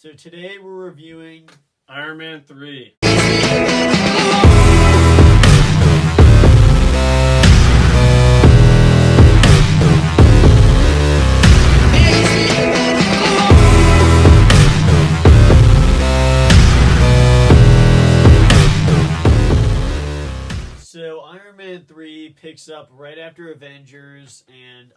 So today we're reviewing Iron Man 3. So Iron Man 3 picks up right after Avengers, and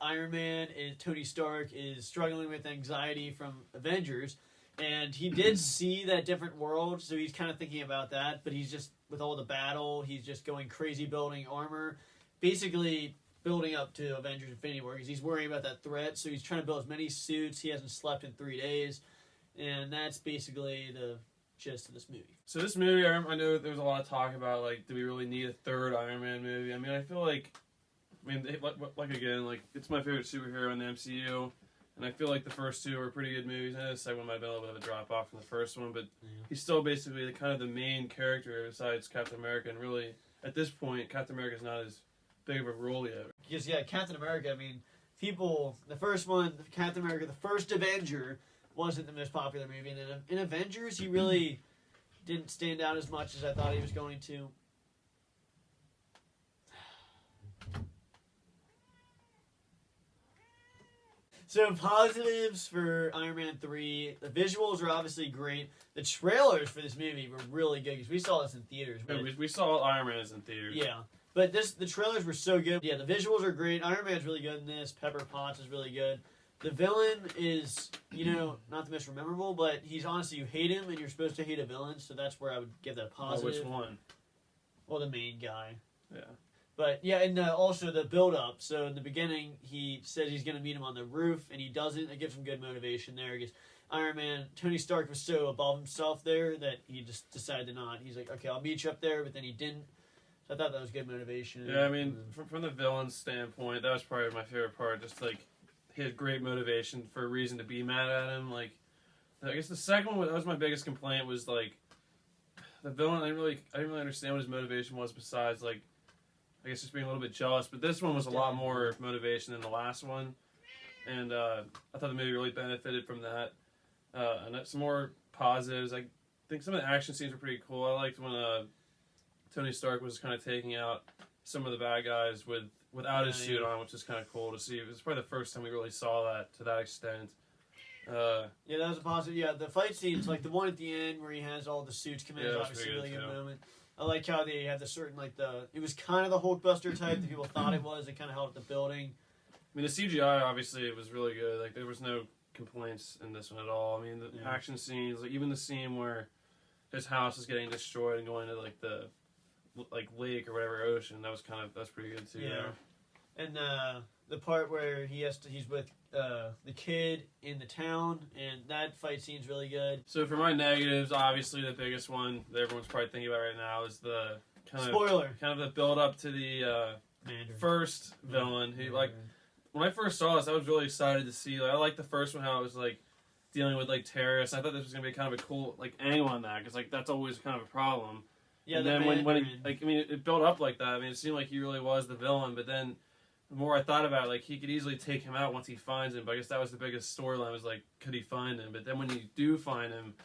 Tony Stark is struggling with anxiety from Avengers, and he did see that different world, so he's kind of thinking about that, but he's just, with all the battle, he's just going crazy building armor, basically building up to Avengers Infinity War, because he's worrying about that threat, so he's trying to build as many suits. He hasn't slept in 3 days, and that's basically the gist of this movie. So this movie, I know there was a lot of talk about, like, do we really need a third Iron Man movie? I mean, I feel like, again, it's my favorite superhero in the MCU, and I feel like the first two were pretty good movies. I know the second one might have been a little bit of a drop-off from the first one, but he's still basically kind of the main character besides Captain America, and really, at this point, Captain America's not as big of a role yet. Because, yeah, Captain America, I mean, the first one, Captain America, the first Avenger, wasn't the most popular movie, and in Avengers, he really didn't stand out as much as I thought he was going to. So positives for Iron Man 3, the visuals are obviously great. The trailers for this movie were really good, because we saw this in theaters. Yeah, we saw Iron Man in theaters. Yeah, but the trailers were so good. Yeah, the visuals are great. Iron Man's really good in this. Pepper Potts is really good. The villain is, not the most memorable, but he's honestly, you hate him, and you're supposed to hate a villain, so that's where I would give that a positive. Which one? Well, the main guy. Yeah. But, yeah, and also the build-up. So, in the beginning, he says he's going to meet him on the roof, and he doesn't. It gives him good motivation there, because Tony Stark was so above himself there that he just decided to not. He's like, okay, I'll meet you up there, but then he didn't. So I thought that was good motivation. Yeah, I mean, from the villain's standpoint, that was probably my favorite part, just, he had great motivation for a reason to be mad at him. I guess the second one, that was my biggest complaint, was, the villain, I didn't really understand what his motivation was besides, I guess just being a little bit jealous. But this one was a lot more motivation than the last one. And I thought the movie really benefited from that. And some more positives. I think some of the action scenes were pretty cool. I liked when Tony Stark was kind of taking out some of the bad guys without his suit on, which is kind of cool to see. It was probably the first time we really saw that to that extent. Yeah, that was a positive. Yeah, the fight scenes, like the one at the end where he has all the suits come in, is obviously a really good moment. I like how they had the certain, it was kind of the Hulkbuster type that people thought it was. They kind of held up the building. I mean, the CGI, obviously, it was really good. There was no complaints in this one at all. I mean, the action scenes, even the scene where his house is getting destroyed and going to, the lake or whatever ocean, that's pretty good too. Yeah. And the part where he's with the kid in the town, and that fight scene's really good. So for my negatives, obviously the biggest one that everyone's probably thinking about right now is the kind of the build up to the first villain. Who when I first saw this, I was really excited to see. I liked the first one, how it was dealing with terrorists. I thought this was gonna be kind of a cool angle on that, because that's always kind of a problem. Yeah. And then when it built up like that. I mean, it seemed like he really was the villain, but then the more I thought about it, he could easily take him out once he finds him. But I guess that was the biggest storyline, was could he find him? But then when you do find him,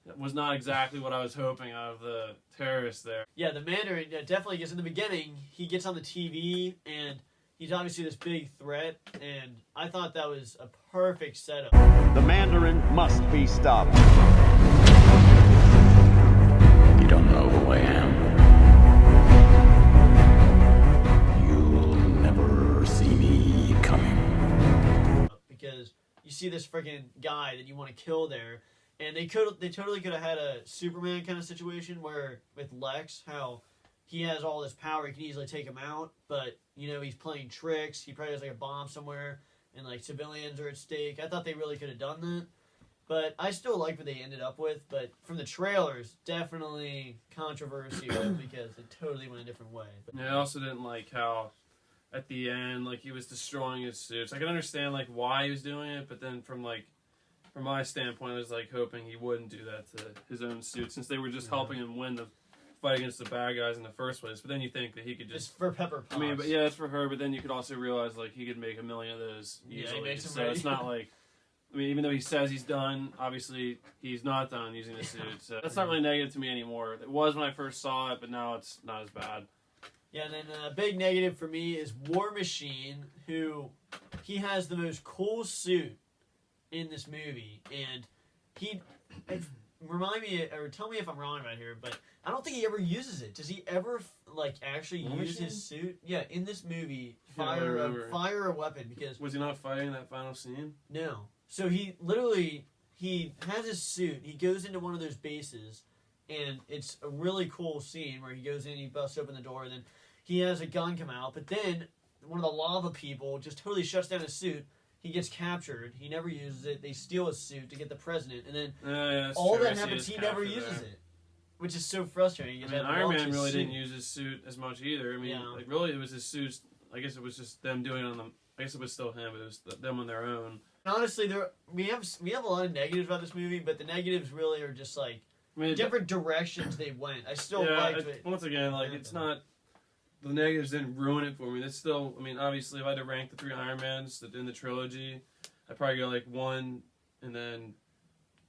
it was not exactly what I was hoping out of the terrorists there. Yeah, the Mandarin definitely, because in the beginning, he gets on the TV, and he's obviously this big threat, and I thought that was a perfect setup. The Mandarin must be stopped. You don't know who I am. Because you see this freaking guy that you want to kill there, and they totally could have had a Superman kind of situation where with Lex, how he has all this power, he can easily take him out, but he's playing tricks. He probably has a bomb somewhere, and civilians are at stake. I thought they really could have done that, but I still like what they ended up with. But from the trailers, definitely controversial because it totally went a different way. But I also didn't like how at the end, he was destroying his suits. I can understand, why he was doing it, but then from my standpoint, I was, hoping he wouldn't do that to his own suit, since they were just helping him win the fight against the bad guys in the first place. But then you think that he could just... It's for Pepper Potts. I mean, it's for her, but then you could also realize, he could make a million of those easily. He makes them so ready. it's not I mean, even though he says he's done, obviously he's not done using the suit. So that's not really negative to me anymore. It was when I first saw it, but now it's not as bad. Yeah, and then a big negative for me is War Machine, he has the most cool suit in this movie, and remind me or tell me if I'm wrong about here, but I don't think he ever uses it. Does he ever actually War use Machine? his suit? Yeah, in this movie, Yeah, I remember. fire a weapon because Was he not fighting in that final scene? no. So he has his suit. He goes into one of those bases, and it's a really cool scene where he goes in, he busts open the door, and then he has a gun come out. But then one of the lava people just totally shuts down his suit. He gets captured. He never uses it. They steal his suit to get the president, and then Yeah, that's all true. I that see happens. his He never capture uses there. it, which is so frustrating. I because mean, that Iron belongs Man to his really suit. didn't use his suit as much either. I mean, Yeah. really, it was his suits. I guess it was just them doing it on them. I guess it was still him, but it was them on their own. Honestly, we have a lot of negatives about this movie, but the negatives really are just like I mean, different directions they went. I still yeah, liked it. once again, like it's not the negatives didn't ruin it for me. It's still, I mean, obviously, if I had to rank the 3 Iron Mans in the trilogy, I'd probably go like 1, and then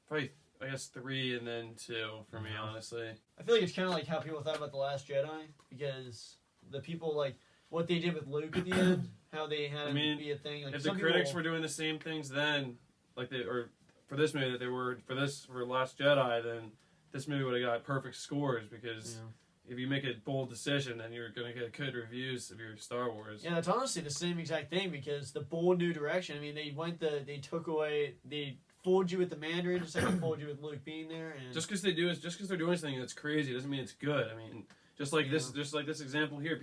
probably I guess 3, and then 2 for me, honestly. I feel like it's kind of like how people thought about The Last Jedi, because the people like what they did with Luke at the end, how they had him be a thing. Like If the some critics people, were doing the same things then, or for this movie that they were for Last Jedi, then this movie would have got perfect scores because if you make a bold decision, then you're gonna get good reviews of your Star Wars. Yeah, that's honestly the same exact thing because the bold new direction. I mean, they took away, they fooled you with the Mandarin just like they fooled you with Luke being there, and Just because they're doing something that's crazy doesn't mean it's good. I mean, just like this example here,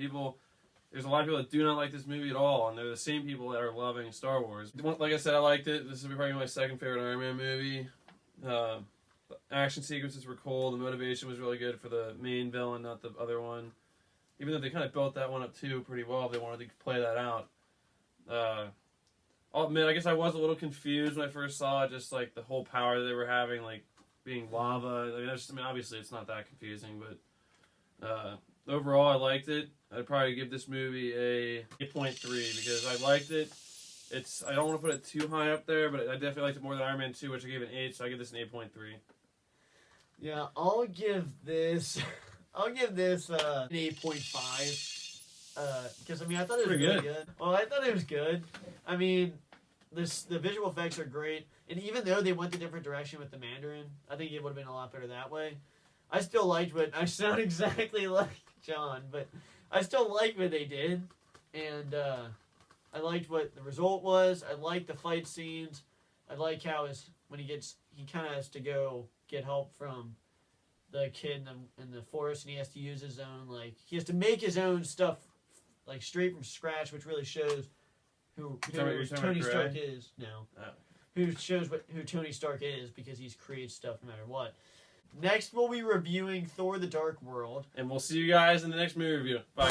there's a lot of people that do not like this movie at all, and they're the same people that are loving Star Wars. Like I said, I liked it. This is probably my second favorite Iron Man movie. The action sequences were cool. The motivation was really good for the main villain, not the other one. Even though they kind of built that one up too pretty well, if they wanted to play that out. I'll admit, I guess I was a little confused when I first saw it, just like the whole power that they were having, like being lava. I mean, obviously it's not that confusing, but overall I liked it. I'd probably give this movie a 8.3 because I liked it. I don't want to put it too high up there, but I definitely liked it more than Iron Man 2, which I gave an 8, so I give this an 8.3. yeah, I'll give this an 8.5 because I mean I thought it was Pretty really good. good. Well, I thought it was good. I mean, the visual effects are great, and even though they went a different direction with the Mandarin, I think it would have been a lot better that way. I still liked what I sound exactly like John, but I still liked what they did, and I liked what the result was. I liked the fight scenes. I like how when he kind of has to go get help from the kid in the forest, and he has to use his own he has to make his own stuff like straight from scratch, which really shows who You're talking Tony about Stark Gray? is. No, Oh. who shows who Tony Stark is because he creates stuff no matter what. Next, we'll be reviewing Thor: The Dark World. And we'll see you guys in the next movie review. Bye.